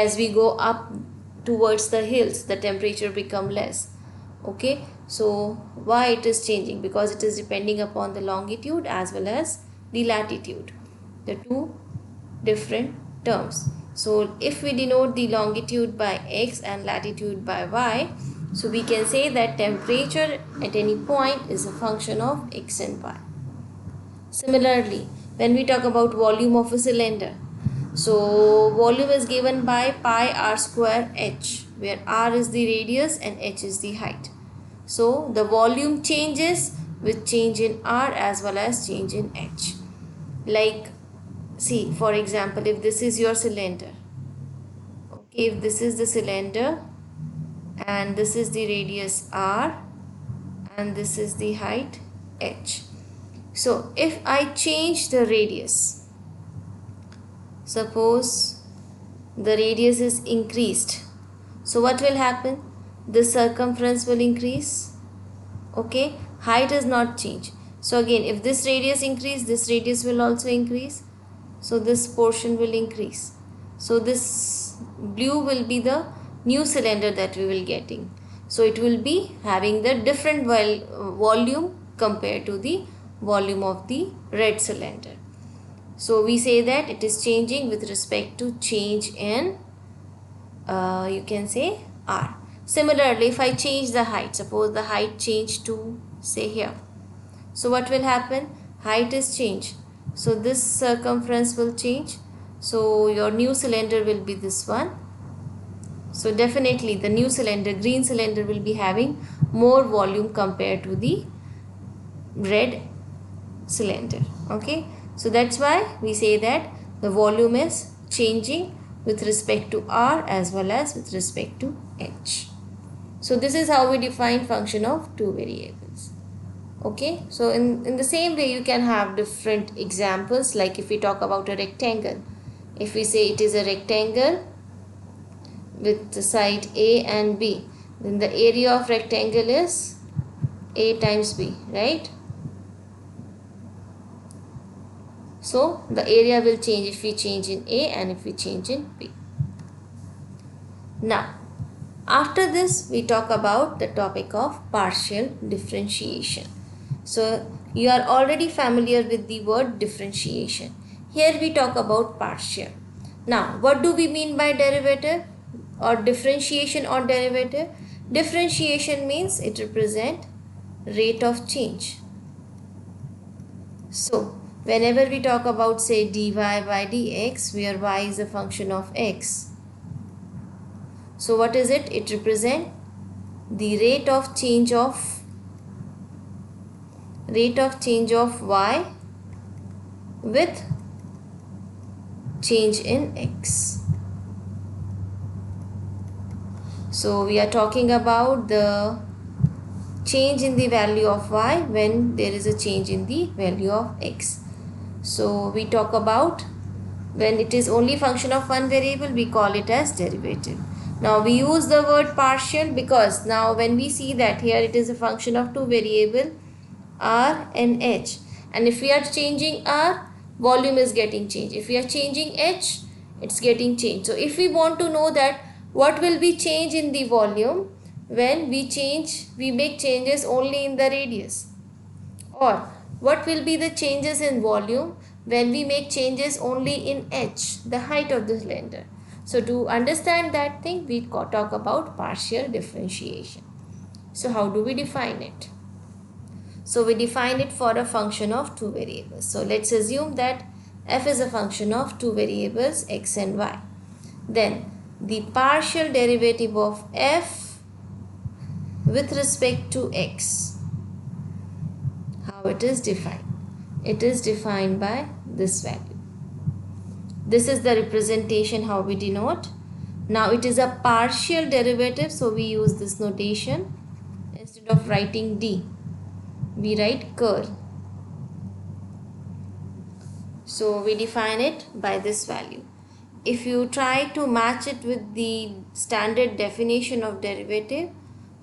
as we go up towards the hills, the temperature become less. Okay, so why it is changing? Because it is depending upon the longitude as well as the latitude, the two different terms. So if we denote the longitude by x and latitude by y, so we can say that temperature at any point is a function of x and y. Similarly, when we talk about volume of a cylinder, so volume is given by pi r square h, where r is the radius and h is the height. So the volume changes with change in r as well as change in h. Like, see, for example, if this is your cylinder, okay, if this is the cylinder and this is the radius r and this is the height h. So if I change the radius, suppose the radius is increased, so what will happen? The circumference will increase. Okay, height does not change. So again, if this radius increase, this radius will also increase. So this portion will increase. So this blue will be the new cylinder that we will getting. So it will be having the different volume compared to the volume of the red cylinder. So we say that it is changing with respect to change in you can say r. Similarly, if I change the height, suppose the height changed to say here, so what will happen? Height is changed, so this circumference will change. So your new cylinder will be this one. So definitely the new cylinder, green cylinder, will be having more volume compared to the red cylinder. Okay, so that's why we say that the volume is changing with respect to r as well as with respect to h. So this is how we define function of two variables. Okay, so in the same way you can have different examples. Like if we talk about a rectangle, if we say it is a rectangle with the side a and b, then the area of rectangle is a times b, right? So the area will change if we change in a and if we change in b. Now after this we talk about the topic of partial differentiation. So you are already familiar with the word differentiation. Here we talk about partial. Now what do we mean by derivative or differentiation or derivative? Differentiation means it represents rate of change. So whenever we talk about say dy by dx, where y is a function of x, so what is it? It represents the rate of change of y with change in x. So we are talking about the change in the value of y when there is a change in the value of x. So we talk about when it is only function of one variable, we call it as derivative. Now we use the word partial because now when we see that here it is a function of two variables r and h, and if we are changing r, volume is getting changed. If we are changing h, it's getting changed. So if we want to know that what will be change in the volume when we make changes only in the radius, or what will be the changes in volume when we make changes only in h, the height of the cylinder. So to understand that thing, we talk about partial differentiation. So how do we define it? So we define it for a function of two variables. So let's assume that f is a function of two variables x and y. Then the partial derivative of f with respect to x, how it is defined? It is defined by this value. This is the representation how we denote. Now it is a partial derivative, so we use this notation. Instead of writing d, we write curl. So we define it by this value. If you try to match it with the standard definition of derivative,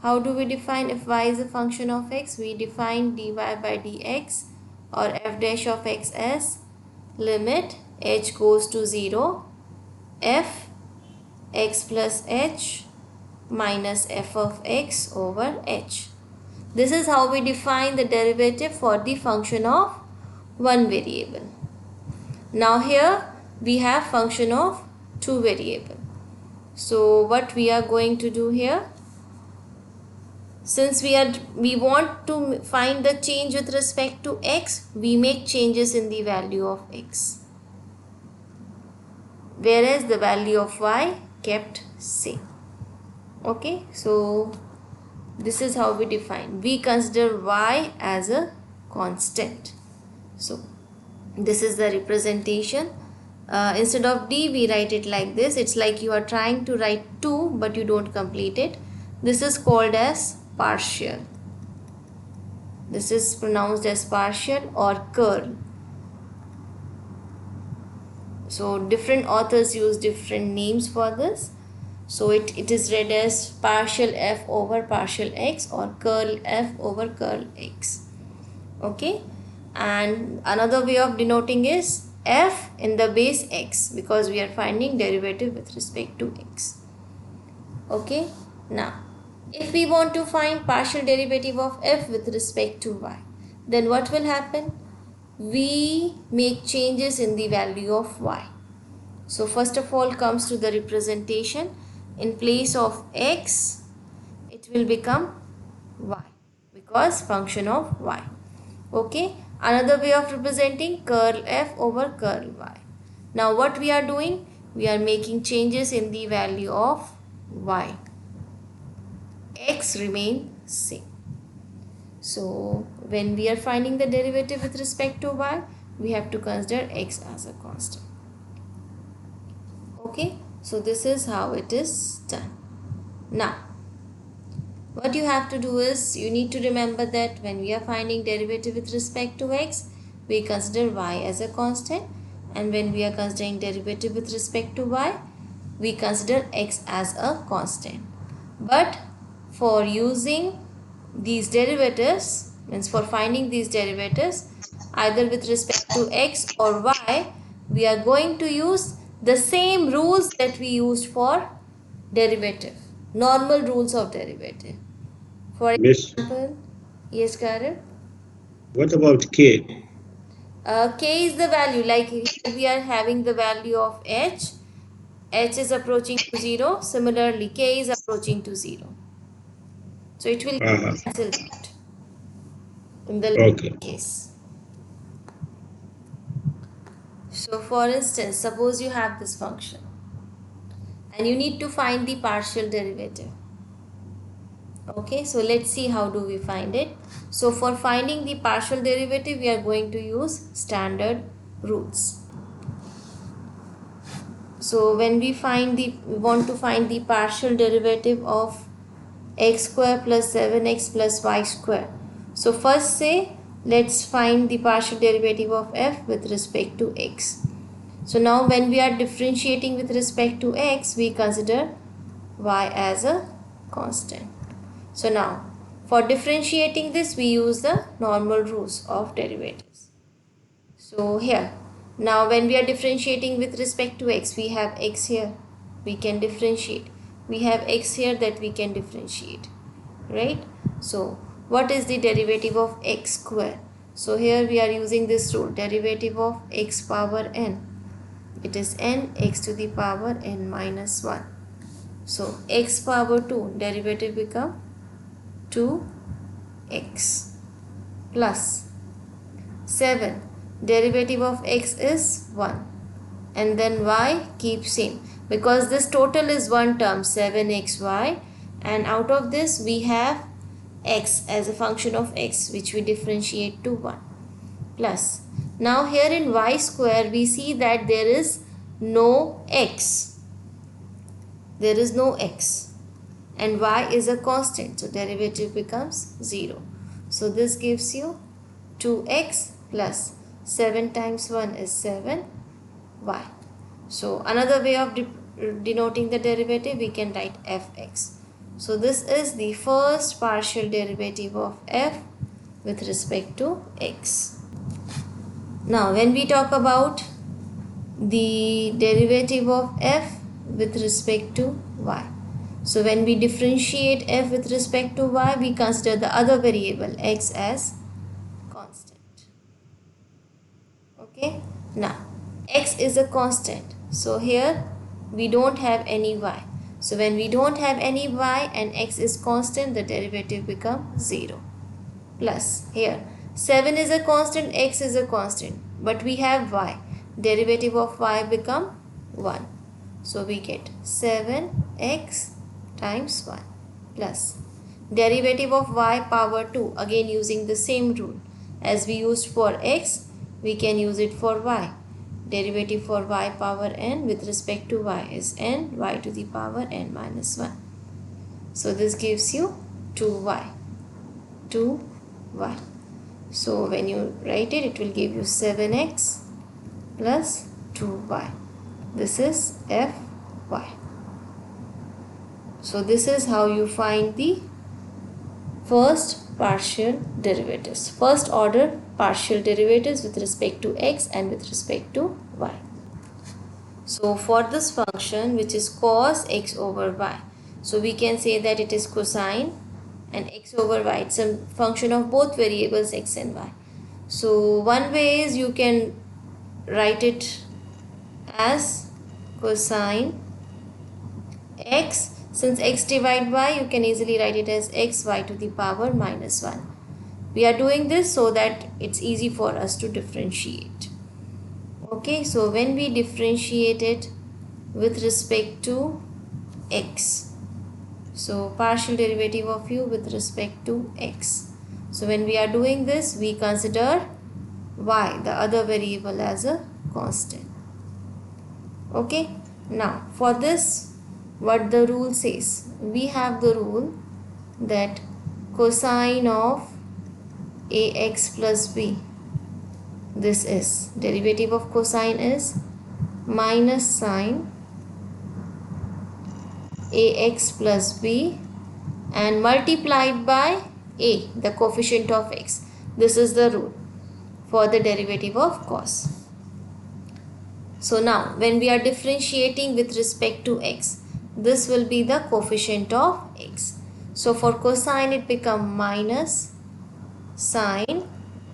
how do we define if y is a function of x? We define dy by dx or f dash of x as limit h goes to 0 f x plus h minus f of x over h. This is how we define the derivative for the function of one variable. Now here we have function of two variable. So what we are going to do here, since we want to find the change with respect to x, we make changes in the value of x, whereas the value of y kept same. Okay, so this is how we define. We consider y as a constant. So this is the representation. Instead of d, we write it like this. It's like you are trying to write 2 but you don't complete it. This is called as partial. This is pronounced as partial or curl. So different authors use different names for this. So it is read as partial f over partial x or curl f over curl x. Okay, and another way of denoting is f in the base x, because we are finding derivative with respect to x. Okay, now if we want to find partial derivative of f with respect to y, then what will happen? We make changes in the value of y. So first of all comes to the representation. In place of x, it will become y, because function of y. Okay, another way of representing curl f over curl y. Now what we are doing? We are making changes in the value of y. X remain same. So when we are finding the derivative with respect to y, we have to consider x as a constant. Okay, so this is how it is done. Now what you have to do is, you need to remember that when we are finding derivative with respect to x, we consider y as a constant, and when we are considering derivative with respect to y, we consider x as a constant. But for using these derivatives, means for finding these derivatives either with respect to x or y, we are going to use the same rules that we used for derivative, normal rules of derivative. For Miss, example, yes, Karan. what about K? K is the value, like here we are having the value of h. H is approaching to 0. Similarly, K is approaching to 0. So it will Uh, cancel out in the okay. case. So for instance, suppose you have this function and you need to find the partial derivative. Okay, so let's see how do we find it. So for finding the partial derivative, we are going to use standard rules. So when we want to find the partial derivative of x square plus 7x plus y square. So first say, let's find the partial derivative of f with respect to x. So now when we are differentiating with respect to x, we consider y as a constant. So now for differentiating this, we use the normal rules of derivatives. So here, now when we are differentiating with respect to x, we have x here, we can differentiate. We have x here that we can differentiate, right? So what is the derivative of x square? So here we are using this rule, derivative of x power n. It is n x to the power n minus 1. So x power 2, derivative become 2x plus 7. Derivative of x is 1, and then y keeps same, because this total is one term 7xy, and out of this we have x as a function of x, which we differentiate to 1, plus now here in y square we see that there is no x, and y is a constant, so derivative becomes 0. So this gives you 2x plus 7 times 1 is 7 y. So another way of denoting the derivative, we can write fx. So this is the first partial derivative of f with respect to x. Now when we talk about the derivative of f with respect to y. So when we differentiate f with respect to y, we consider the other variable x as constant. Okay, now x is a constant, so here we don't have any y. So when we don't have any y and x is constant, the derivative becomes 0. Plus here 7 is a constant, x is a constant, but we have y. Derivative of y become 1. So we get 7x times 1 plus derivative of y power 2. Again using the same rule as we used for x, we can use it for y. Derivative for y power n with respect to y is n, y to the power n minus 1. So this gives you 2y. 2y. So when you write it, it will give you 7x plus 2y. This is fy. So this is how you find the first partial derivatives, first order partial derivatives with respect to x and with respect to y. So for this function, which is cos x over y, so we can say that it is cosine and x over y. It's a function of both variables x and y. So one way is you can write it as cosine x. Since x divide y, you can easily write it as x y to the power minus 1. We are doing this so that it's easy for us to differentiate. Okay, so when we differentiate it with respect to x, so partial derivative of u with respect to x. So when we are doing this, we consider y, the other variable, as a constant. Okay, now for this, what the rule says, we have the rule that cosine of ax plus b, this is derivative of cosine is minus sine ax plus b and multiplied by a, the coefficient of x. This is the rule for the derivative of cos. So now when we are differentiating with respect to x, this will be the coefficient of x. So for cosine, it becomes minus sine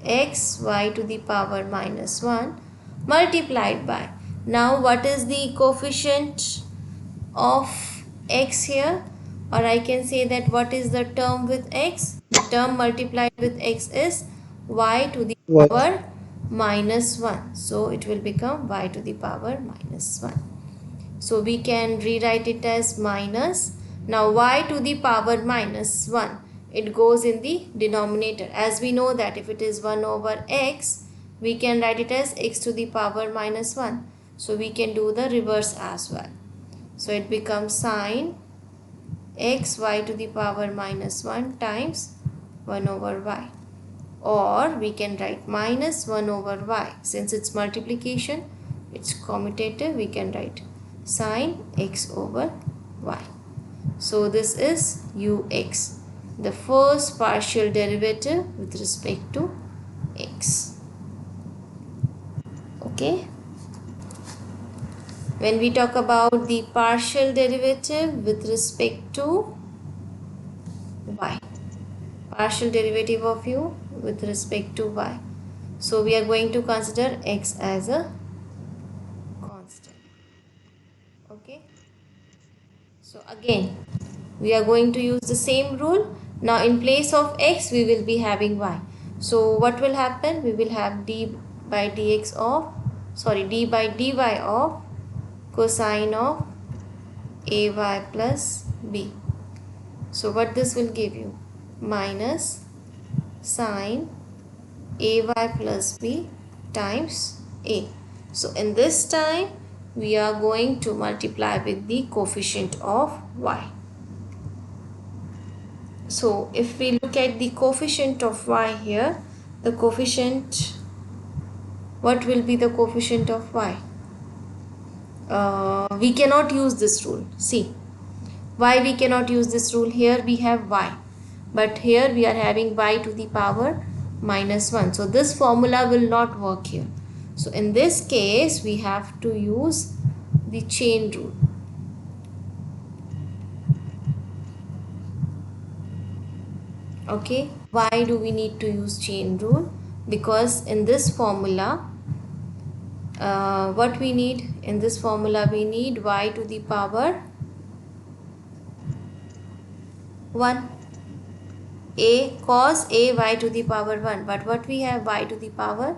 x y to the power minus 1 multiplied by, now what is the coefficient of x here, or I can say that what is the term with x? The term multiplied with x is y to the What? power minus 1. So it will become y to the power minus 1. So we can rewrite it as minus. Now y to the power minus 1, it goes in the denominator. As we know that if it is 1 over x, we can write it as x to the power minus 1. So we can do the reverse as well. So it becomes sine x y to the power minus 1 times 1 over y. Or we can write minus 1 over y. Since it's multiplication, it's commutative, we can write sine x over y. So this is ux, the first partial derivative with respect to x. Okay. When we talk about the partial derivative with respect to y, partial derivative of u with respect to y, so we are going to consider x as a constant. Okay, so again we are going to use the same rule. Now in place of x, we will be having y. So what will happen? We will have d by dx of, d by dy of cosine of ay plus b. So what this will give you? Minus sine ay plus b times a. So in this time, we are going to multiply with the coefficient of y. So if we look at the coefficient of y here, the coefficient, what will be the coefficient of y? We cannot use this rule. See, why we cannot use this rule? Here we have y, but here we are having y to the power minus 1. So this formula will not work here. So in this case, we have to use the chain rule. Okay, why do we need to use chain rule? Because in this formula, what we need in this formula, we need y to the power 1. A cos a y to the power 1, but what we have, y to the power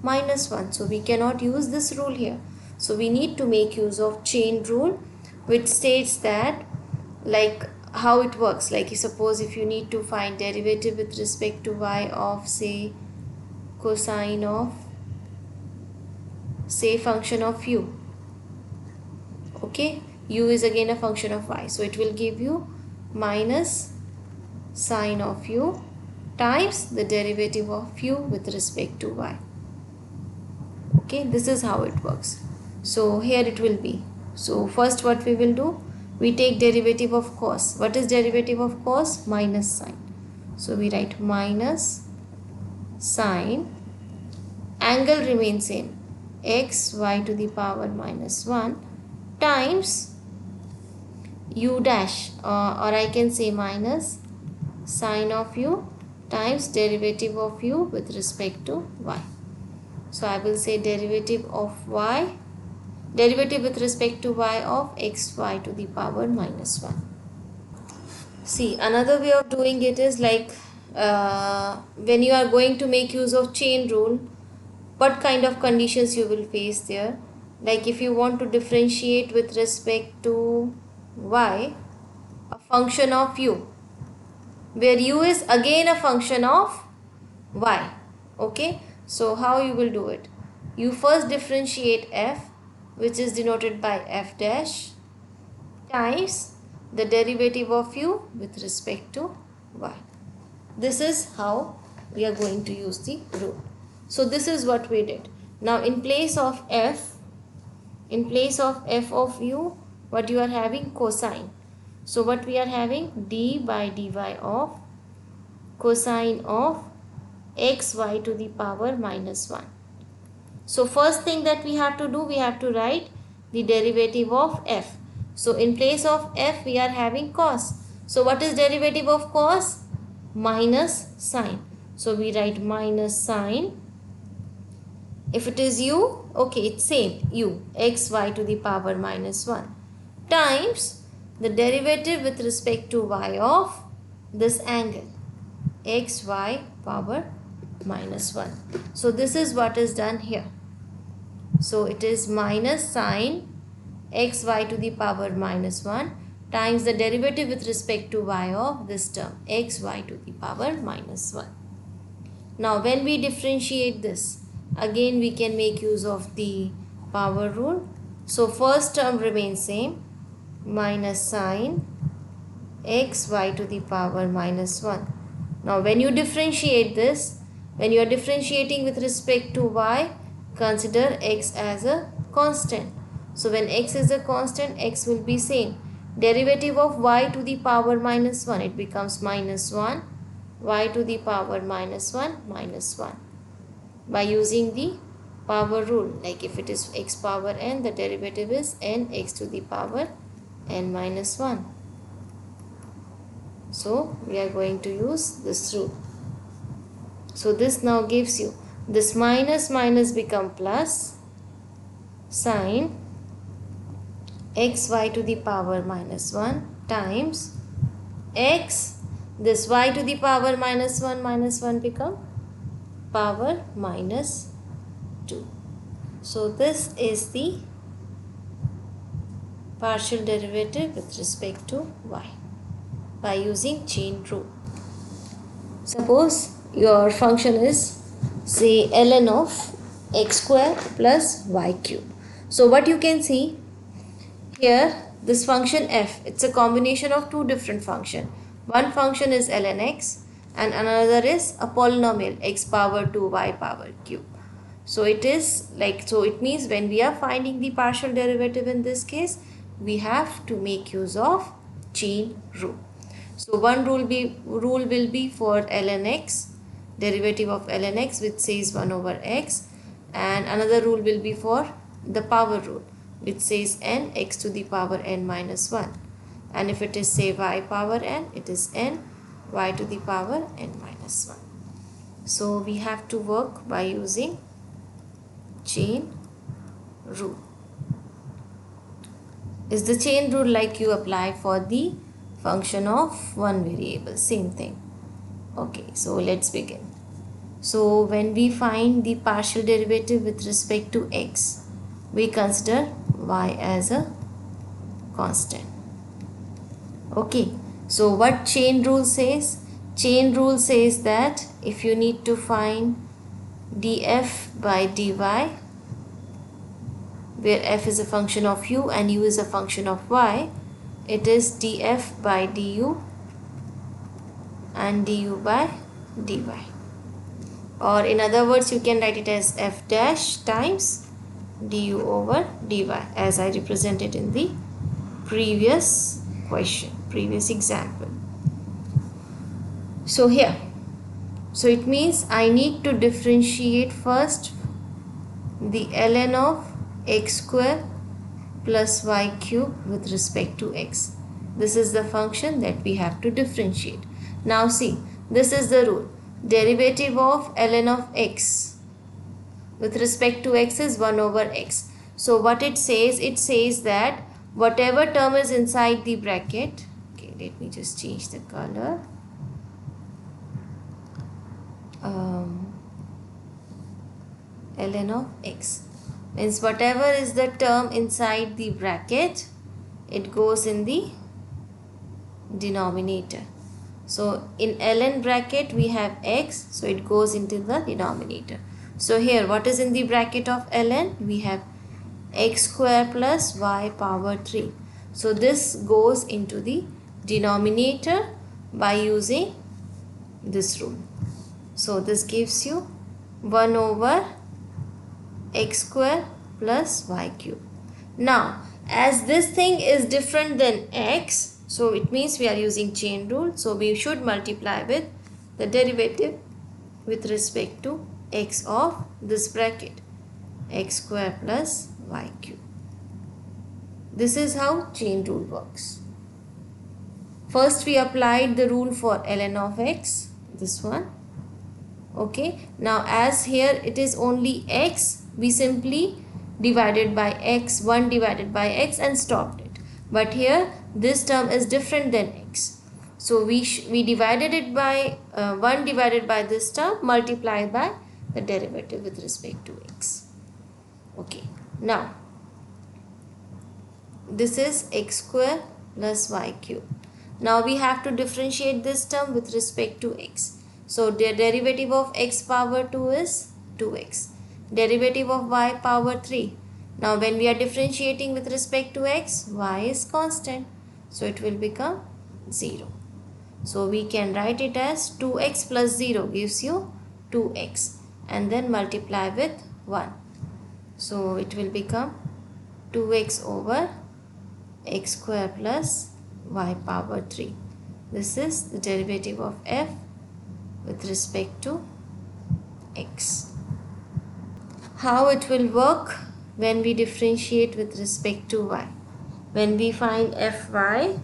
minus 1, so we cannot use this rule here. So we need to make use of chain rule, which states that, like, how it works. Like, suppose if you need to find derivative with respect to y of, say, cosine of, say, function of u. Okay, u is again a function of y, so it will give you minus sine of u times the derivative of u with respect to y. Okay, this is how it works. So here it will be. So first what we will do, we take derivative of cos. What is derivative of cos? Minus sine. So we write minus sine, angle remains same, x y to the power minus 1 times u dash, or I can say minus sine of u times derivative of u with respect to y. So I will say derivative of y, derivative with respect to y of xy to the power minus 1. See, another way of doing it is like, when you are going to make use of chain rule, what kind of conditions you will face there. Like, if you want to differentiate with respect to y a function of u, where u is again a function of y. Okay, so how you will do it? You first differentiate f, which is denoted by f dash, times the derivative of u with respect to y. This is how we are going to use the rule. So this is what we did. Now in place of f of u, what you are having? Cosine. So what we are having? d by dy of cosine of xy to the power minus 1. So first thing that we have to do, we have to write the derivative of f. So in place of f we are having cos. So what is derivative of cos? Minus sine. So we write minus sine. If it is u, okay, it's same, u, xy to the power minus 1 times the derivative with respect to y of this angle, xy power minus 1. So this is what is done here. So it is minus sine xy to the power minus 1 times the derivative with respect to y of this term, xy to the power minus 1. Now when we differentiate this, again we can make use of the power rule. So first term remains same, minus sine xy to the power minus 1. Now when you differentiate this, when you are differentiating with respect to y, consider x as a constant. So when x is a constant, x will be same. Derivative of y to the power minus 1, it becomes minus 1, y to the power minus 1, minus 1. By using the power rule, like if it is x power n, the derivative is n x to the power n minus 1. So we are going to use this rule. So this now gives you, this minus minus become plus sine xy to the power minus 1 times x, this y to the power minus 1 become power minus 2. So this is the partial derivative with respect to y by using chain rule. Suppose your function is, say, ln of x square plus y cube. So what you can see here, this function f, it's a combination of two different functions. One function is ln x and another is a polynomial x power 2 y power cube. So it is like, so it means when we are finding the partial derivative in this case, we have to make use of chain rule. So one rule will be for ln x, derivative of ln x, which says 1 over x, and another rule will be for the power rule, which says n x to the power n minus 1. And if it is, say, y power n, it is n y to the power n minus 1. So we have to work by using chain rule. Is the chain rule like you apply for the function of one variable? Same thing. Okay, so let's begin. So when we find the partial derivative with respect to x, we consider y as a constant. Okay, so what chain rule says? Chain rule says that if you need to find df by dy, where f is a function of u and u is a function of y, it is df by du and du by dy. Or in other words, you can write it as f dash times du over dy, as I represented in the previous question, previous example. So here, so it means I need to differentiate first the ln of x square plus y cube with respect to x. This is the function that we have to differentiate. Now see, this is the rule. Derivative of ln of x with respect to x is 1 over x. So what it says that whatever term is inside the bracket, okay, let me just change the color. Ln of x means whatever is the term inside the bracket, it goes in the denominator. So in ln bracket we have x, so it goes into the denominator. So here what is in the bracket of ln? We have x square plus y power 3. So this goes into the denominator by using this rule. So this gives you 1 over x square plus y cube. Now as this thing is different than x, so it means we are using chain rule, so we should multiply with the derivative with respect to x of this bracket, x square plus y cube. This is how chain rule works. First we applied the rule for ln of x, this one. Okay, now as here it is only x, we simply divided by x, 1 divided by x and stopped it. But here this term is different than x. So we divided it by 1 divided by this term multiplied by the derivative with respect to x. Okay, now this is x square plus y cube. Now we have to differentiate this term with respect to x. So the derivative of x power 2 is 2x. Derivative of y power 3. Now when we are differentiating with respect to x, y is constant. So it will become 0. So we can write it as 2x plus 0 gives you 2x. And then multiply with 1. So it will become 2x over x square plus y power 3. This is the derivative of f with respect to x. How it will work when we differentiate with respect to y? When we find fy,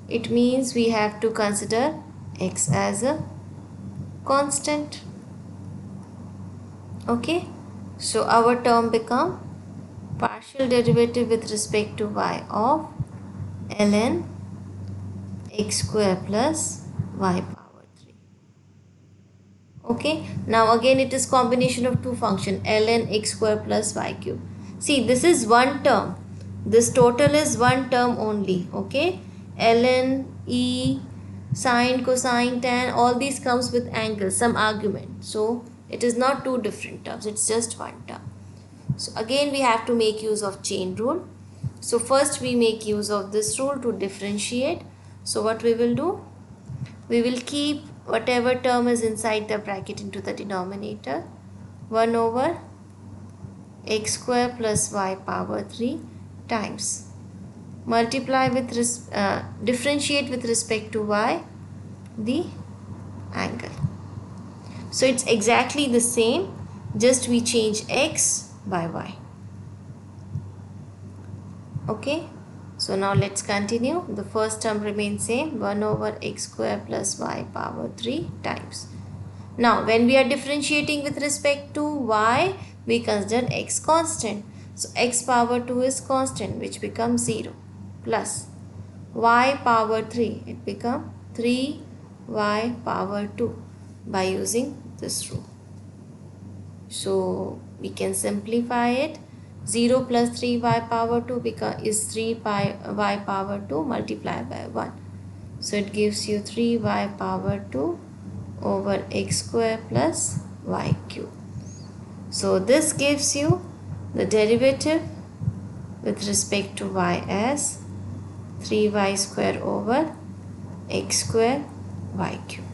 it means we have to consider x as a constant. Okay, so our term become partial derivative with respect to y of ln x square plus y power 3. Okay, now again it is combination of two functions, ln x square plus y cube. See, this is one term. This total is one term only. Okay, ln, e, sine, cosine, tan, all these comes with angles, some argument. So it is not two different terms, it's just one term. So again we have to make use of chain rule. So first we make use of this rule to differentiate. So what we will do? We will keep whatever term is inside the bracket into the denominator. 1 over x square plus y power 3 times. Multiply with differentiate with respect to y the angle. So it's exactly the same, just we change x by y. Okay, So now let's continue. The first term remains same, 1 over x square plus y power 3 times. Now when we are differentiating with respect to y, we consider x constant. So x power 2 is constant, which becomes 0, plus y power 3, it becomes 3y power 2 by using this rule. So we can simplify it. 0 plus 3y power 2 is 3y power 2 multiplied by 1. So it gives you 3y power 2 over x square plus y cube. So this gives you the derivative with respect to y as 3y square over x square y cube.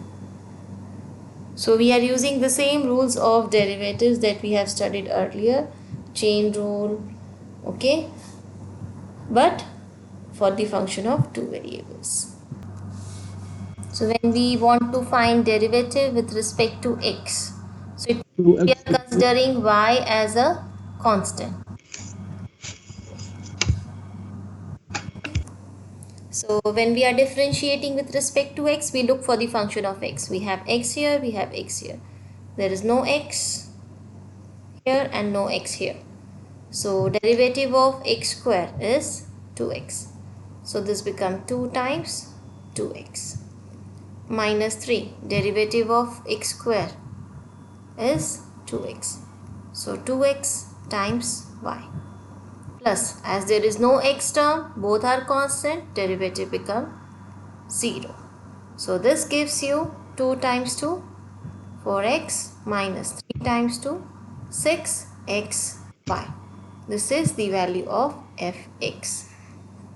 So we are using the same rules of derivatives that we have studied earlier, chain rule, okay, but for the function of two variables. So when we want to find derivative with respect to x, so we are considering y as a constant. So when we are differentiating with respect to x, we look for the function of x. We have x here, we have x here. There is no x here and no x here. So derivative of x square is 2x. So this becomes 2 times 2x. Minus 3, derivative of x square is 2x. So 2x times y. Plus, as there is no x term, both are constant, derivative becomes 0. So this gives you 2 times 2, 4x, minus 3 times 2, 6xy. This is the value of fx.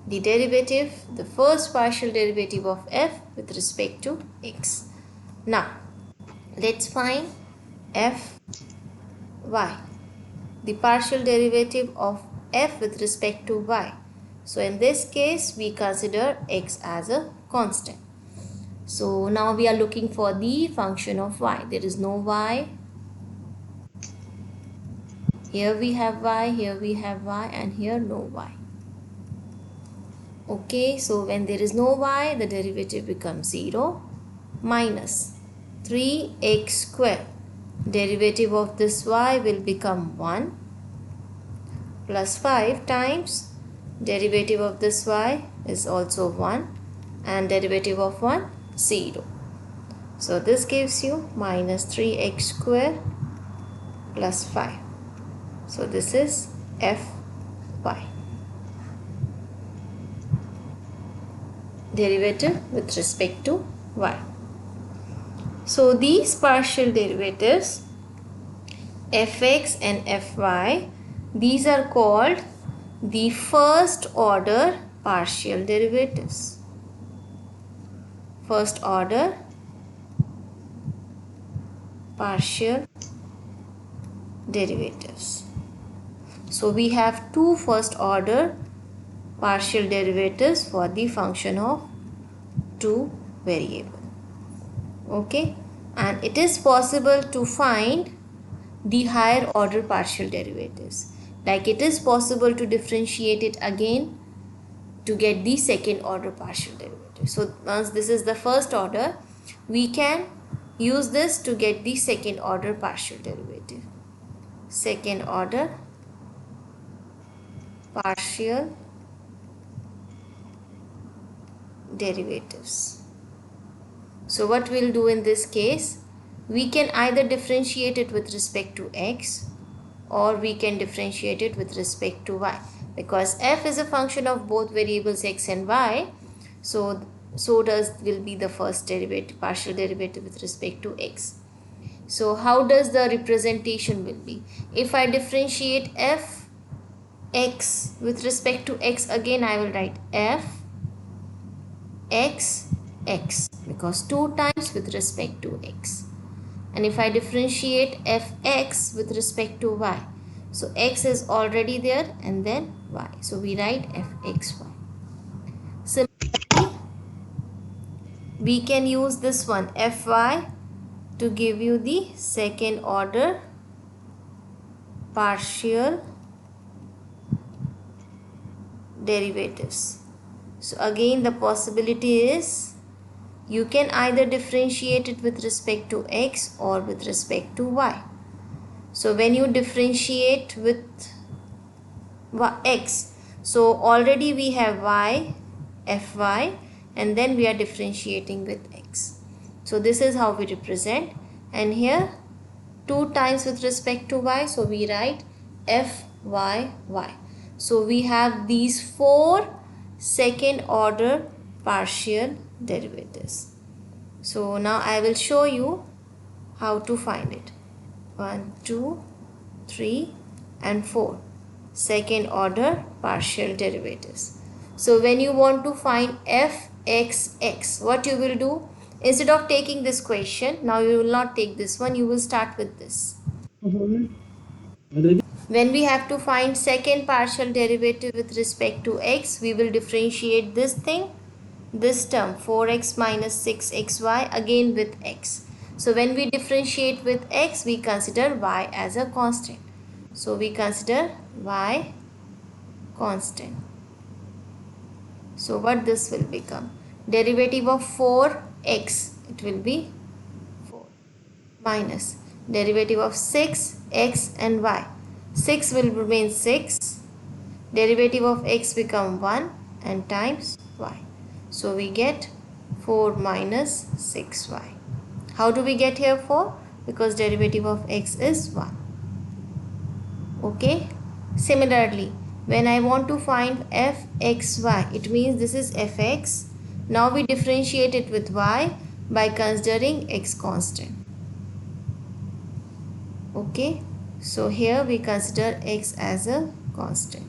The derivative, the first partial derivative of f with respect to x. Now, let's find fy, the partial derivative of f with respect to y. So in this case, we consider x as a constant. So now we are looking for the function of y. There is no y. Here we have y, here we have y, and here no y. Okay, so when there is no y, the derivative becomes 0, minus 3x square. Derivative of this y will become 1, plus 5 times derivative of this y is also 1, and derivative of 1, 0. So this gives you minus 3x square plus 5. So this is fy. Derivative with respect to y. So these partial derivatives fx and fy, these are called the first order partial derivatives. First order partial derivatives. So we have two first order partial derivatives for the function of two variable. Okay, and it is possible to find the higher order partial derivatives. Like it is possible to differentiate it again to get the second order partial derivative. So once this is the first order, we can use this to get the second order partial derivative. Second order partial derivatives. So what we'll do in this case, we can either differentiate it with respect to x or we can differentiate it with respect to y, because f is a function of both variables x and y. So will be the first derivative, partial derivative with respect to x. So how does the representation will be? If I differentiate f x with respect to x, again I will write f x x, because 2 times with respect to x. And if I differentiate fx with respect to y, so x is already there and then y, so we write fxy. Similarly, we can use this one fy to give you the second order partial derivatives. So again the possibility is you can either differentiate it with respect to x or with respect to y. So when you differentiate with x, so already we have y, fy, and then we are differentiating with x. So this is how we represent, and here 2 times with respect to y, so we write fy y. So we have these 4 second order partial derivatives. So now I will show you how to find it. 1, 2, 3 and 4 second order partial derivatives. So when you want to find fxx, what you will do, instead of taking this question, now you will not take this one, you will start with this. When we have to find second partial derivative with respect to x, we will differentiate this thing, this term 4x minus 6xy again with x. So when we differentiate with x, we consider y as a constant. So we consider y constant. So what this will become? Derivative of 4x, it will be 4 minus derivative of 6x and y. 6 will remain 6. Derivative of x become 1 and times y. So we get 4 minus 6y. How do we get here 4? Because derivative of x is 1. Okay. Similarly, when I want to find fxy, it means this is fx. Now we differentiate it with y by considering x constant. Okay. So here we consider x as a constant.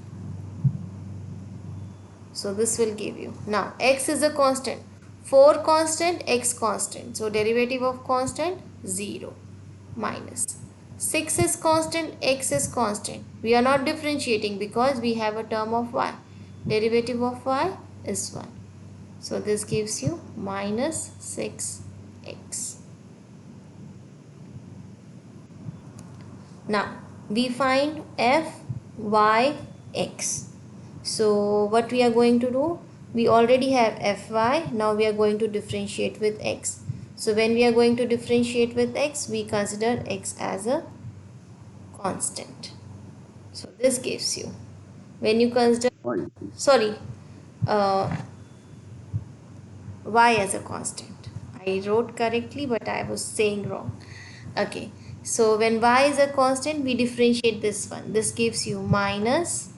So this will give you. Now x is a constant. 4 constant, x constant. So derivative of constant 0 minus. 6 is constant, x is constant. We are not differentiating because we have a term of y. Derivative of y is 1. So this gives you minus 6x. Now we find fyx. So what we are going to do? We already have fy. Now we are going to differentiate with x. So when we are going to differentiate with x, we consider x as a constant. So this gives you, when you consider, y as a constant. I wrote correctly, but I was saying wrong. Okay. So when y is a constant, we differentiate this one. This gives you minus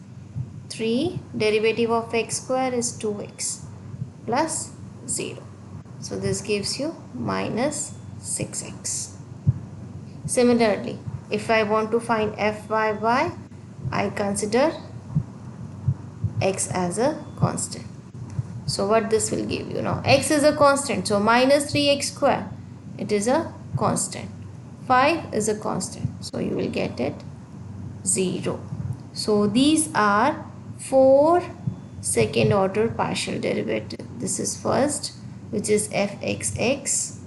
3, derivative of x square is 2x plus 0. So this gives you minus 6x. Similarly, if I want to find fyy, I consider x as a constant. So what this will give you now? X is a constant. So minus 3x square, it is a constant. 5 is a constant. So you will get it 0. So these are 4 second order partial derivative. This is first, which is fxx,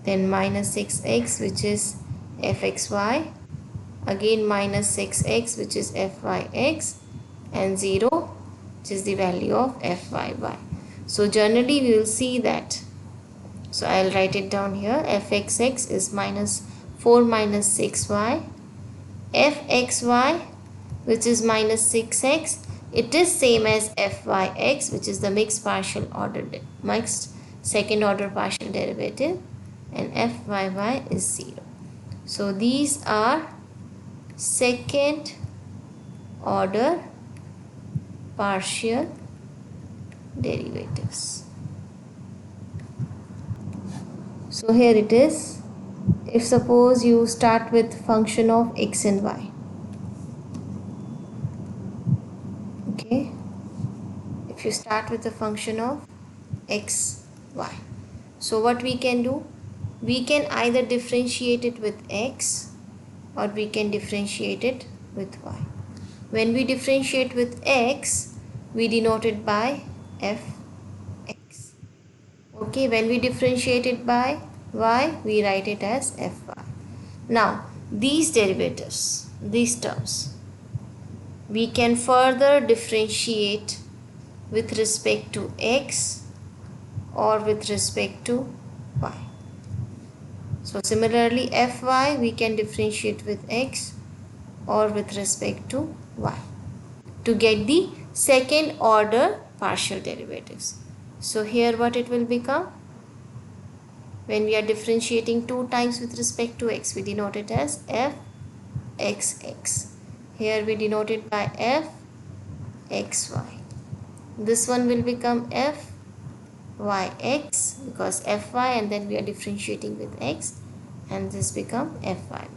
then minus 6x, which is fxy, again minus 6x, which is fyx, and 0, which is the value of fyy. So generally we will see that. So I will write it down here. fxx is minus 4 minus 6y, fxy, which is minus 6x, it is same as fyx, which is the mixed second order partial derivative, and fyy is 0. So these are second order partial derivatives. So here it is. If suppose you start with function of x and y. Okay. If you start with the function of x, y. So what we can do? We can either differentiate it with x or we can differentiate it with y. When we differentiate with x, we denote it by fx. Okay, when we differentiate it by y, we write it as fy. Now, these terms, we can further differentiate with respect to x or with respect to y. So similarly, fy we can differentiate with x or with respect to y to get the second order partial derivatives. So here what it will become? When we are differentiating two times with respect to x, we denote it as fxx. Here we denote it by fxy. This one will become fyx because fy, and then we are differentiating with x, and this become fyy.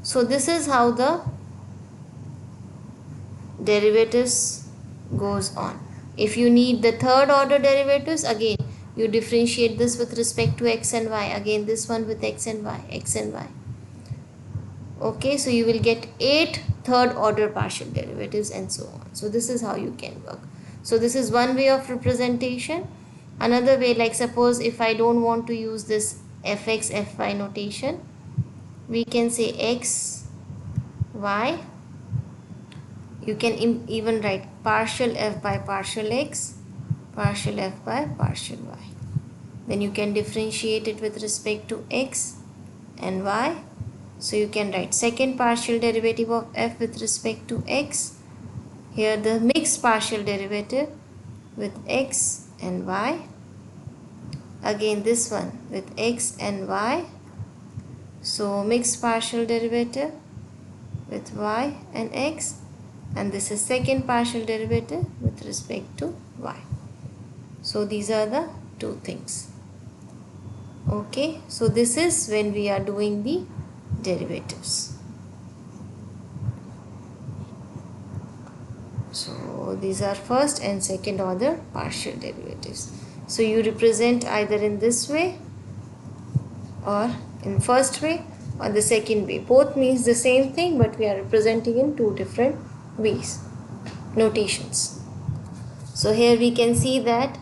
So this is how the derivatives goes on. If you need the third order derivatives, again you differentiate this with respect to x and y, again this one with x and y. Okay, so you will get 8 third order partial derivatives and so on. So this is how you can work. So this is one way of representation. Another way, like suppose if I don't want to use this fx fy notation, we can say x y. You can even write partial f by partial x, partial f by partial y. Then you can differentiate it with respect to x and y. So you can write second partial derivative of f with respect to x. Here the mixed partial derivative with x and y. Again this one with x and y. So mixed partial derivative with y and x. And this is second partial derivative with respect to y. So these are the two things. Okay, so this is when we are doing the derivatives. So these are first and second order partial derivatives. So you represent either in this way or in first way or the second way. Both means the same thing, but we are representing in two different ways, notations. So here we can see that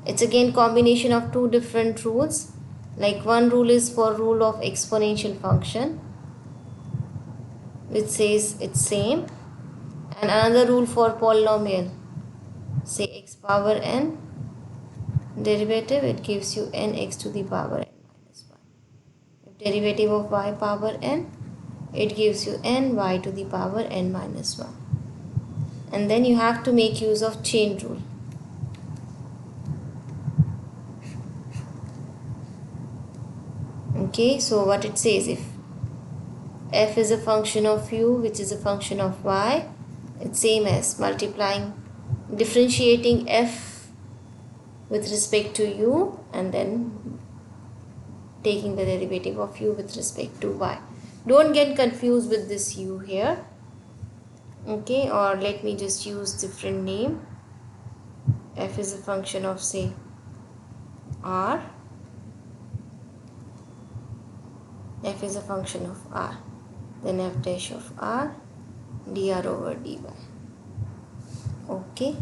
it's again combination of two different rules. Like one rule is for rule of exponential function, which says it's same, and another rule for polynomial, say x power n derivative, it gives you nx to the power n minus 1. If derivative of y power n, it gives you ny to the power n minus 1. And then you have to make use of chain rule. Okay, so what it says, if f is a function of u which is a function of y, it's same as multiplying, differentiating f with respect to u and then taking the derivative of u with respect to y. Don't get confused with this u here. Okay, or let me just use different name. F is a function of say r. F is a function of r, then f dash of r dr over dy. Okay,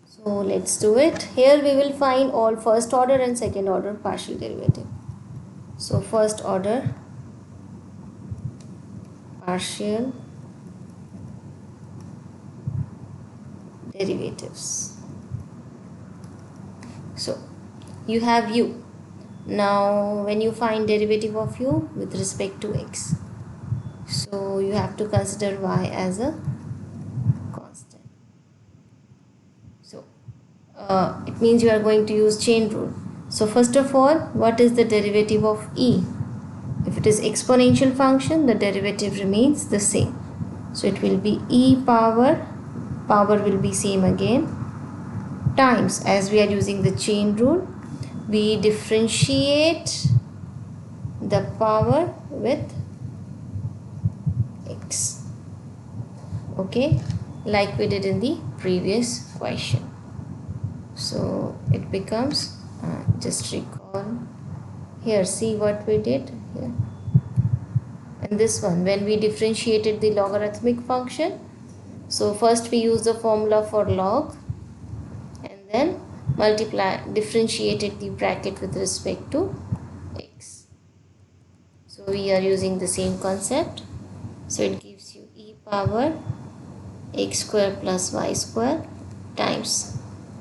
so let's do it. Here we will find all first order and second order partial derivative. So first order partial derivatives. So you have u. Now when you find derivative of u with respect to x, so you have to consider y as a constant. So it means you are going to use chain rule. So first of all, what is the derivative of e? If it is exponential function, the derivative remains the same. So it will be e power will be same again, times, as we are using the chain rule, we differentiate the power with x. Okay, like we did in the previous question. So it becomes, just recall here, see what we did here. And this one, when we differentiated the logarithmic function, so first we use the formula for log and then differentiated the bracket with respect to x. So we are using the same concept. So it gives you e power x square plus y square times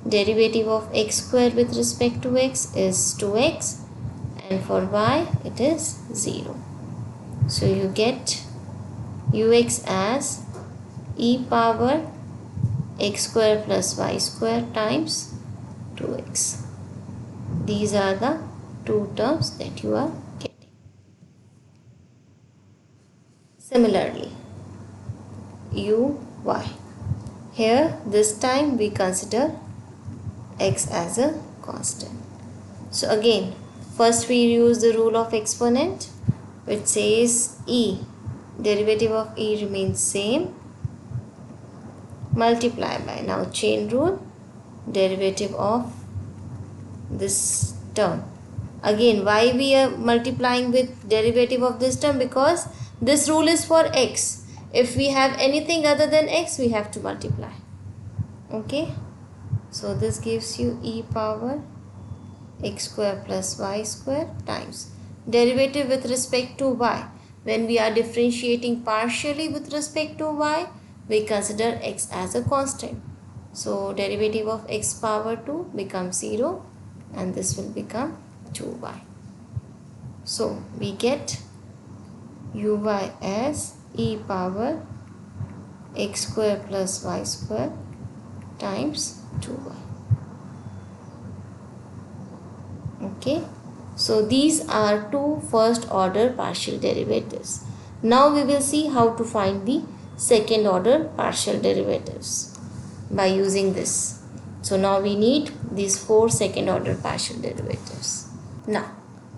derivative of x square with respect to x is 2x, and for y it is 0. So you get ux as e power x square plus y square times 2x. These are the two terms that you are getting. Similarly, uy. Here this time we consider x as a constant. So again, first we use the rule of exponent, which says e, derivative of e remains same, multiply by, now chain rule, derivative of this term. Again, why we are multiplying with derivative of this term? Because this rule is for x. If we have anything other than x, we have to multiply. Okay, so this gives you e power x square plus y square times derivative with respect to y. When we are differentiating partially with respect to y, we consider x as a constant. So derivative of x power 2 becomes 0, and this will become 2y. So we get uy as e power x square plus y square times 2y. Okay, so these are two first order partial derivatives. Now we will see how to find the second order partial derivatives by using this. So now we need these 4 second order partial derivatives. Now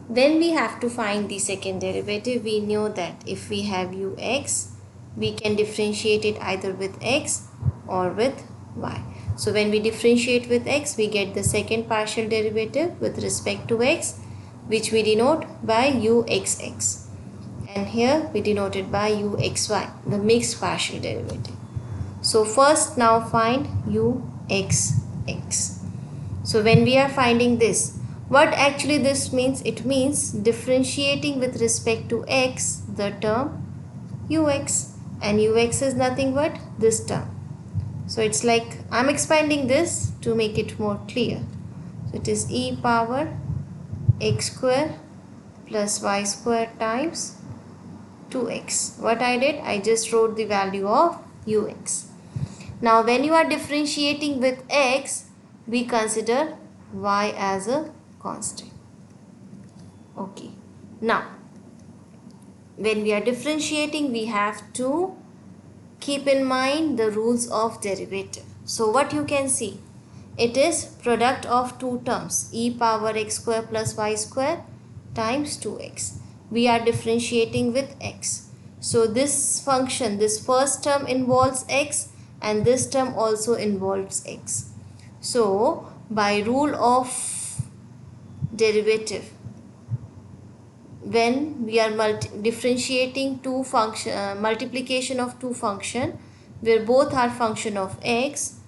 when we have to find the second derivative, we know that if we have ux, we can differentiate it either with x or with y. So when we differentiate with x, we get the second partial derivative with respect to x, which we denote by uxx, and here we denote it by uxy, the mixed partial derivative. So first now find uxx. So when we are finding this, what actually this means? It means differentiating with respect to x the term ux, and ux is nothing but this term. So it's like I'm expanding this to make it more clear. So it is e power x square plus y square times 2x. What I did, I just wrote the value of ux. Now when you are differentiating with x, we consider y as a constant. Okay, now when we are differentiating, we have to keep in mind the rules of derivative. So what you can see, it is product of two terms, e power x square plus y square times 2x. We are differentiating with x. So this function, this first term involves x, and this term also involves x. So by rule of derivative, when we are differentiating two function, multiplication of two function where both are function of x,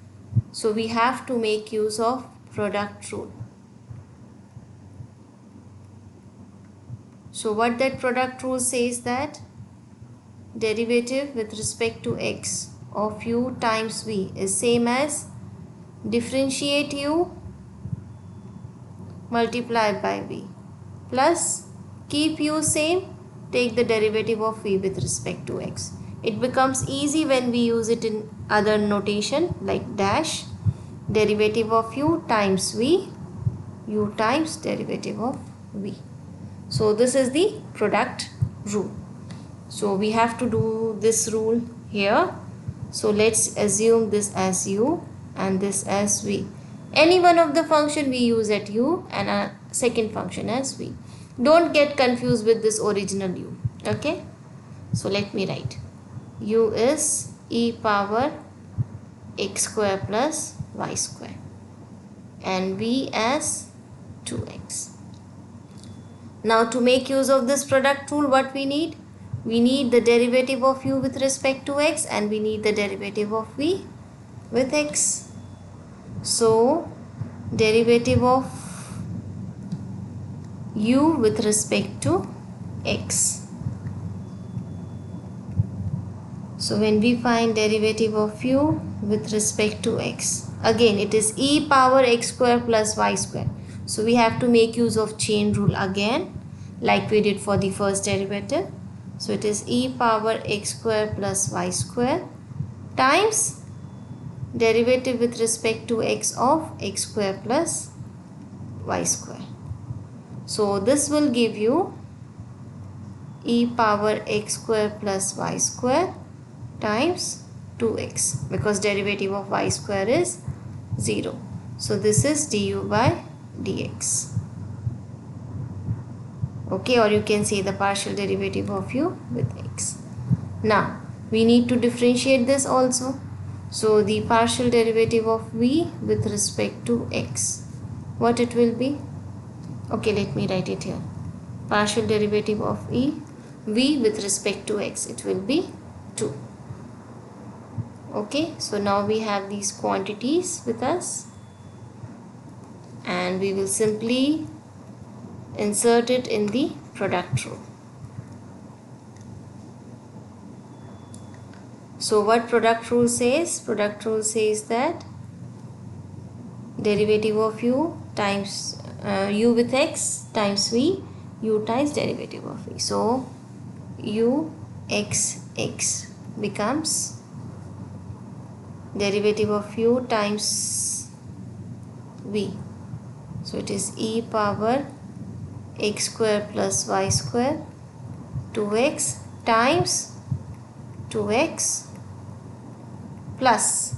so we have to make use of product rule. So what that product rule says, that derivative with respect to x of u times v is same as differentiate u multiplied by v plus keep u same, take the derivative of v with respect to x. It becomes easy when we use it in other notation like dash, derivative of u times v, u times derivative of v. So this is the product rule. So we have to do this rule here. So let's assume this as u and this as v. Any one of the function we use at u and a second function as v. Don't get confused with this original u. Okay, so let me write. U is e power x square plus y square and v as 2x. Now to make use of this product rule, what we need? We need the derivative of u with respect to x, and we need the derivative of v with x. So derivative of u with respect to x. So when we find derivative of u with respect to x, again it is e power x square plus y square. So we have to make use of chain rule again, like we did for the first derivative. So it is e power x square plus y square times derivative with respect to x of x square plus y square. So this will give you e power x square plus y square times 2x, because derivative of y square is 0. So this is du by dx. Okay, or you can say the partial derivative of u with x. Now we need to differentiate this also. So the partial derivative of v with respect to x, what it will be? Okay, let me write it here. Partial derivative of v with respect to x, it will be 2. Okay, so now we have these quantities with us, and we will simply insert it in the product rule. So what product rule says? Product rule says that derivative of u times u with x times v, u times derivative of v. So u x becomes derivative of u times v. So it is e power x square plus y square 2x times 2x plus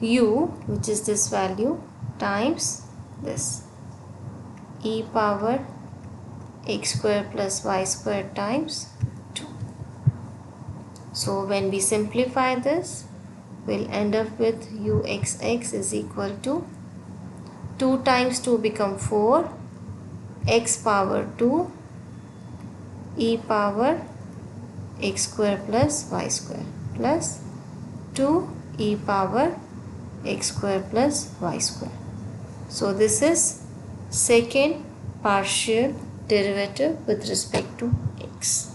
u, which is this value, times this e power x square plus y square times 2. So when we simplify this, we'll end up with uxx is equal to 2 times 2 become 4, x power 2 e power x square plus y square plus 2 e power x square plus y square. So this is second partial derivative with respect to x.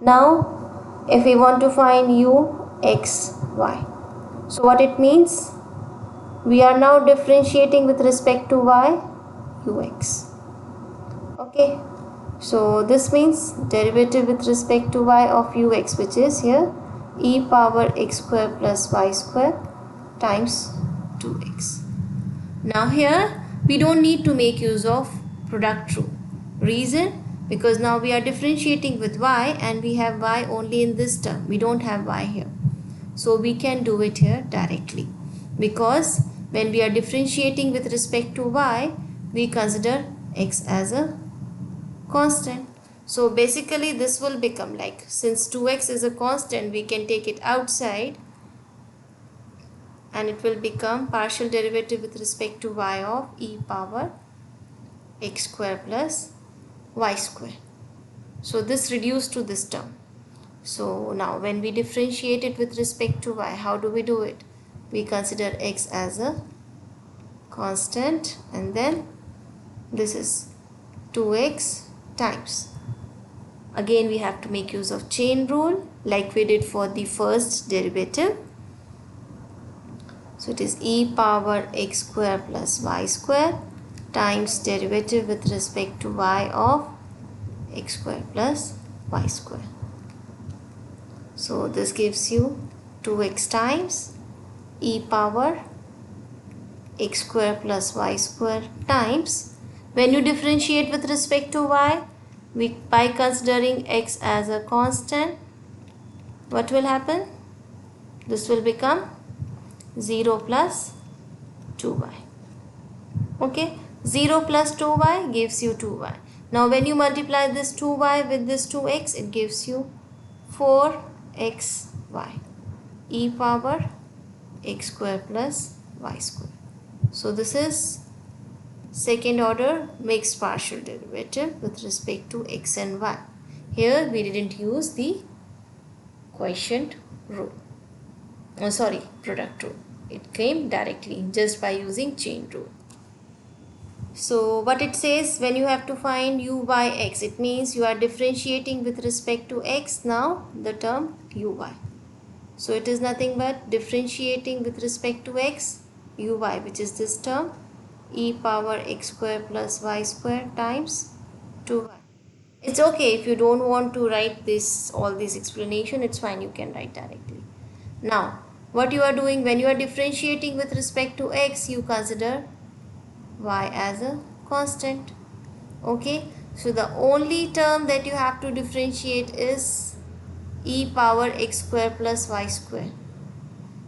Now if we want to find u x y, so what it means? We are now differentiating with respect to y ux. Okay, so this means derivative with respect to y of ux, which is here e power x square plus y square times 2x. Now here we don't need to make use of product rule. Reason? Because now we are differentiating with y and we have y only in this term. We don't have y here. So we can do it here directly, because when we are differentiating with respect to y, we consider x as a constant. So basically this will become like, since 2x is a constant, we can take it outside and it will become partial derivative with respect to y of e power x square plus y square. So this reduced to this term. So now when we differentiate it with respect to y, how do we do it? We consider x as a constant, and then this is 2x times. Again we have to make use of chain rule like we did for the first derivative. So it is e power x square plus y square times derivative with respect to y of x square plus y square. So this gives you 2x times e power x square plus y square times, when you differentiate with respect to y, by considering x as a constant, what will happen? This will become 0 plus 2y. Okay, 0 plus 2y gives you 2y. Now when you multiply this 2y with this 2x, it gives you 4xy e power x square plus y square. So this is second order mixed partial derivative with respect to x and y. Here we didn't use the quotient rule. Product rule. It came directly just by using chain rule. So what it says, when you have to find u by x, it means you are differentiating with respect to x now the term uy. So it is nothing but differentiating with respect to x uy, which is this term e power x square plus y square times 2y. It's okay if you don't want to write this all this explanation, it's fine, you can write directly. Now what you are doing when you are differentiating with respect to x, you consider y as a constant. Okay, so the only term that you have to differentiate is e power x square plus y square,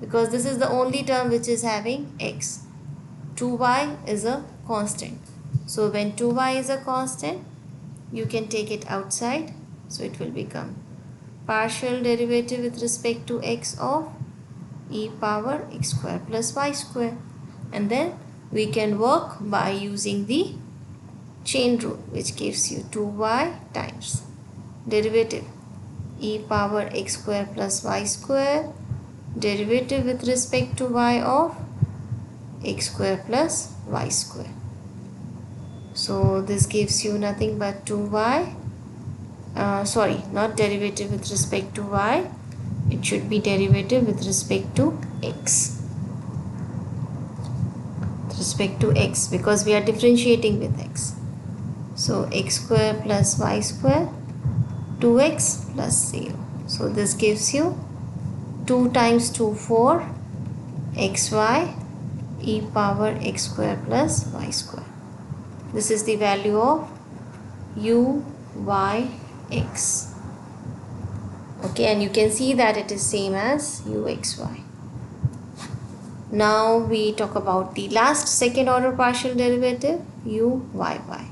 because this is the only term which is having x. 2y is a constant, so when 2y is a constant, you can take it outside, so it will become partial derivative with respect to x of e power x square plus y square. And then we can work by using the chain rule, which gives you 2y times derivative e power x square plus y square, derivative with respect to y of x square plus y square. So this gives you nothing but 2y, sorry, not derivative with respect to y, it should be derivative with respect to x. With respect to x, because we are differentiating with x. So x square plus y square, 2x plus 0. So this gives you 2 times 2, 4, xy e power x square plus y square. This is the value of u, y, x. Okay, and you can see that it is same as u, x, y. Now we talk about the last second order partial derivative, u, y, y.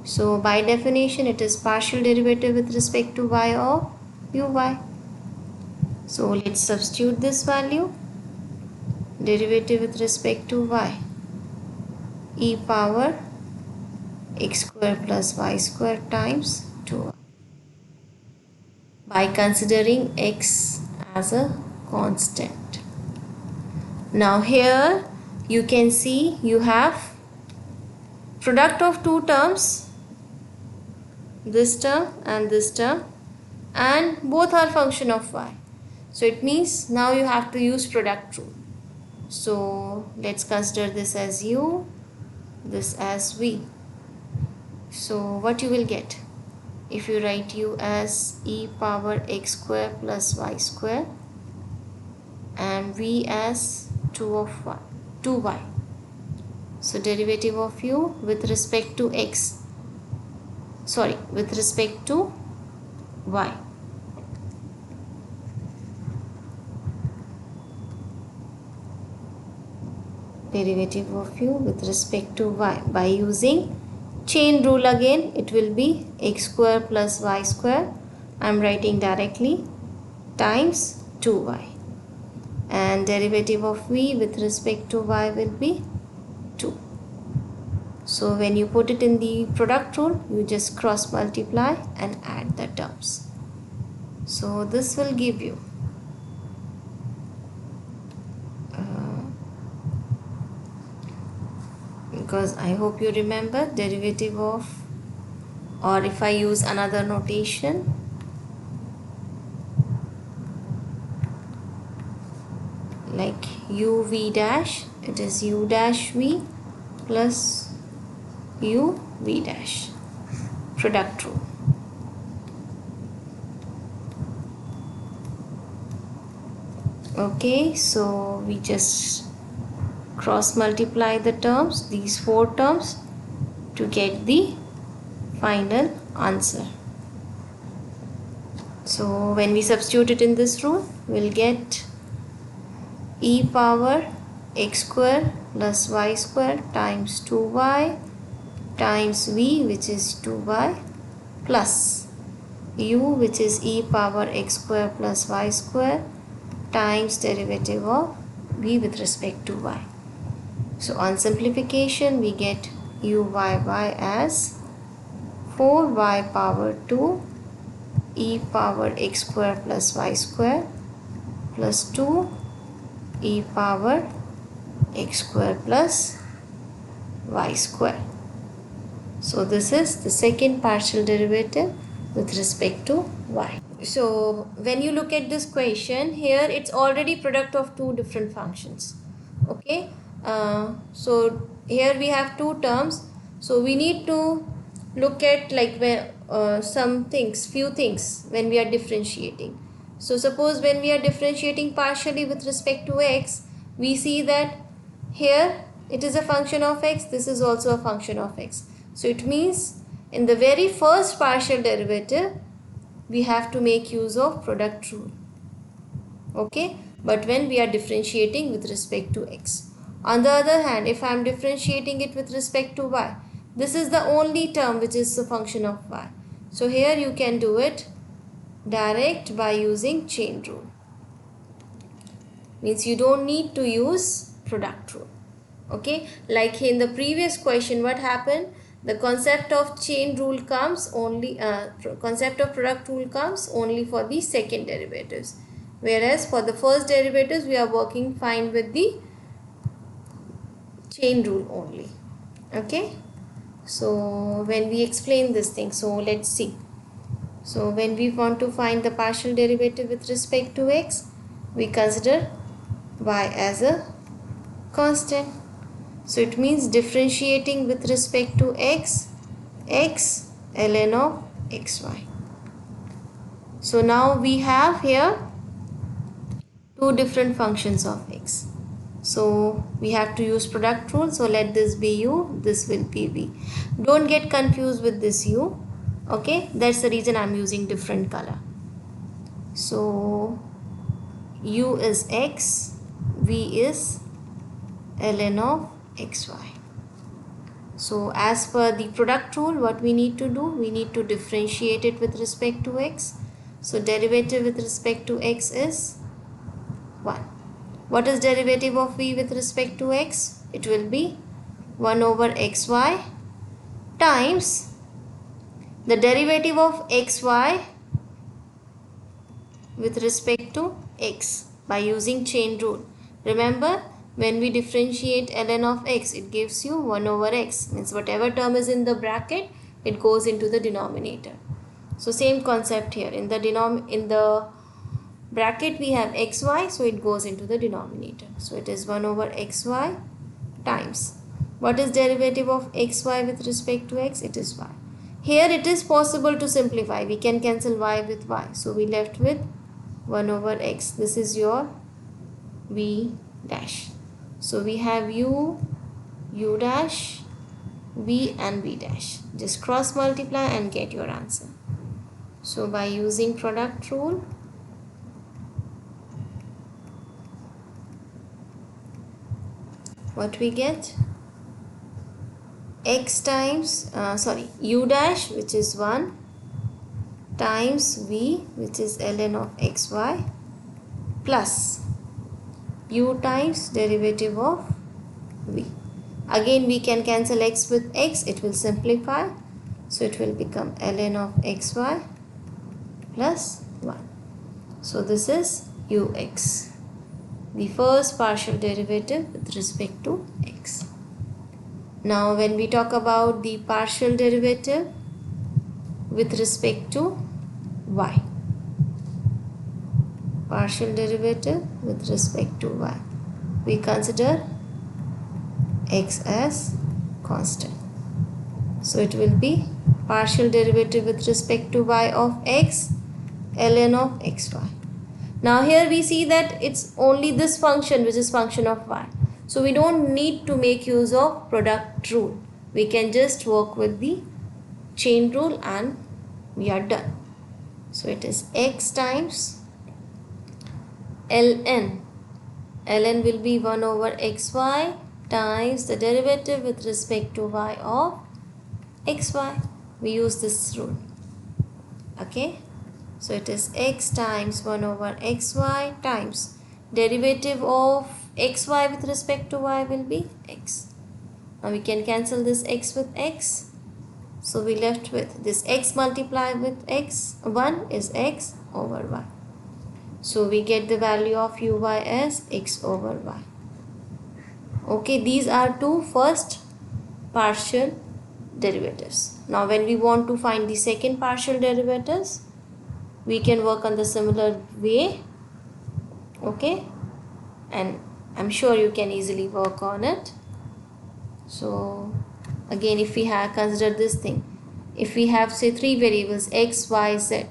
So by definition, it is partial derivative with respect to y of uy. So let's substitute this value. Derivative with respect to y, e power x square plus y square times 2y, by considering x as a constant. Now here you can see you have product of two terms, this term, and both are function of y. So it means now you have to use product rule. So let's consider this as u, this as v. So what you will get if you write u as e power x square plus y square and v as 2y. So derivative of u with respect to x, sorry, with respect to y. Derivative of u with respect to y by using chain rule again, it will be x square plus y square, I am writing directly, times 2y, and derivative of v with respect to y will be 2. So when you put it in the product rule, you just cross multiply and add the terms. So this will give you because I hope you remember derivative of, or if I use another notation, like u v dash, it is u dash v plus u v dash, product rule. Okay, so we just cross multiply the terms, these 4 terms, to get the final answer. So when we substitute it in this rule, we'll get e power x square plus y square times 2y times v, which is 2y, plus u, which is e power x square plus y square times derivative of v with respect to y. So on simplification, we get uyy as 4y power 2 e power x square plus y square plus 2 e power x square plus y square. So this is the second partial derivative with respect to y. So when you look at this question, here it's already product of two different functions. Okay, so here we have two terms, so we need to look at like where some things, few things when we are differentiating. So suppose when we are differentiating partially with respect to x, we see that here it is a function of x, this is also a function of x. So it means in the very first partial derivative we have to make use of product rule. Okay, but when we are differentiating with respect to x. On the other hand, if I am differentiating it with respect to y, this is the only term which is a function of y. So here you can do it direct by using chain rule. Means you don't need to use product rule. Okay, like in the previous question, what happened? The concept of chain rule comes only, concept of product rule comes only for the second derivatives, whereas for the first derivatives we are working fine with the chain rule only. Okay, so when we explain this thing, so let's see. So when we want to find the partial derivative with respect to x, we consider y as a constant. So it means differentiating with respect to x, x ln of xy. So now we have here two different functions of x. So we have to use product rule. So let this be u, this will be v. Don't get confused with this u. Okay, that's the reason I'm using different color. So u is x, v is ln of xy. So as per the product rule, what we need to do, we need to differentiate it with respect to x. So derivative with respect to x is 1. What is derivative of v with respect to x? It will be 1 over xy times the derivative of xy with respect to x by using chain rule. Remember, when we differentiate ln of x, it gives you 1 over x. Means whatever term is in the bracket, it goes into the denominator. So same concept here. In the bracket we have xy, so it goes into the denominator. So it is 1 over xy times. What is derivative of xy with respect to x? It is y. Here it is possible to simplify. We can cancel y with y. So we left with 1 over x. This is your v dash. So we have u, u dash, v and v dash. Just cross multiply and get your answer. So by using product rule, what we get? X times, u dash, which is 1, times v, which is ln of xy, plus u times derivative of v. Again we can cancel x with x, it will simplify. So it will become ln of xy plus 1. So this is ux, the first partial derivative with respect to x. Now when we talk about the partial derivative with respect to y, partial derivative with respect to y, we consider x as constant. So it will be partial derivative with respect to y of x ln of xy. Now here we see that it's only this function which is function of y. So we don't need to make use of product rule. We can just work with the chain rule and we are done. So it is x times ln. ln will be 1 over xy times the derivative with respect to y of xy. We use this rule. Okay. So it is x times 1 over xy times derivative of xy with respect to y will be x. Now we can cancel this x with x. So we left with this x multiplied with x. 1 is x over y. So we get the value of uy as x over y. Okay, these are two first partial derivatives. Now when we want to find the second partial derivatives, we can work on the similar way. Okay, and I'm sure you can easily work on it. So again, if we have considered this thing, if we have say three variables x, y, z,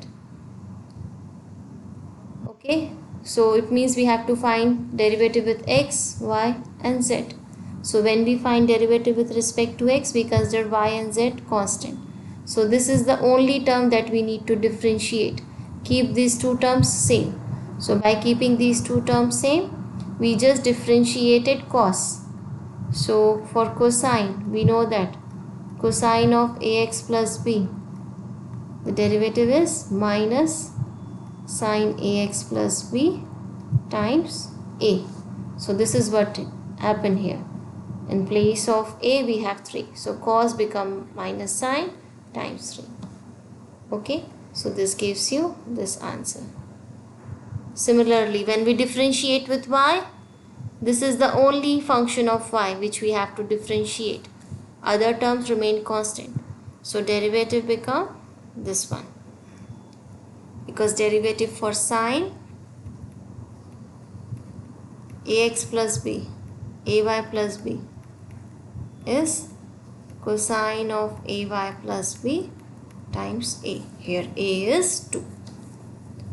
okay, so it means we have to find derivative with x, y and z. So when we find derivative with respect to x, we consider y and z constant. So this is the only term that we need to differentiate. Keep these two terms same. So by keeping these two terms same, we just differentiated cos. So for cosine, we know that cosine of ax plus b, the derivative is minus sine ax plus b times a. So this is what happened here. In place of a, we have 3. So cos become minus sine times 3. Okay, so this gives you this answer. Similarly, when we differentiate with y, this is the only function of y which we have to differentiate. Other terms remain constant. So derivative become this one. Because derivative for sine ax plus b, ay plus b is cosine of ay plus b times a. Here a is 2.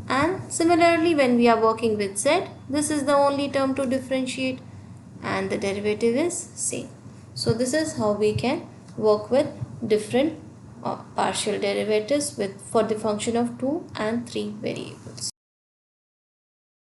And similarly, when we are working with z, this is the only term to differentiate and the derivative is same. So this is how we can work with different partial derivatives for the function of 2 and 3 variables.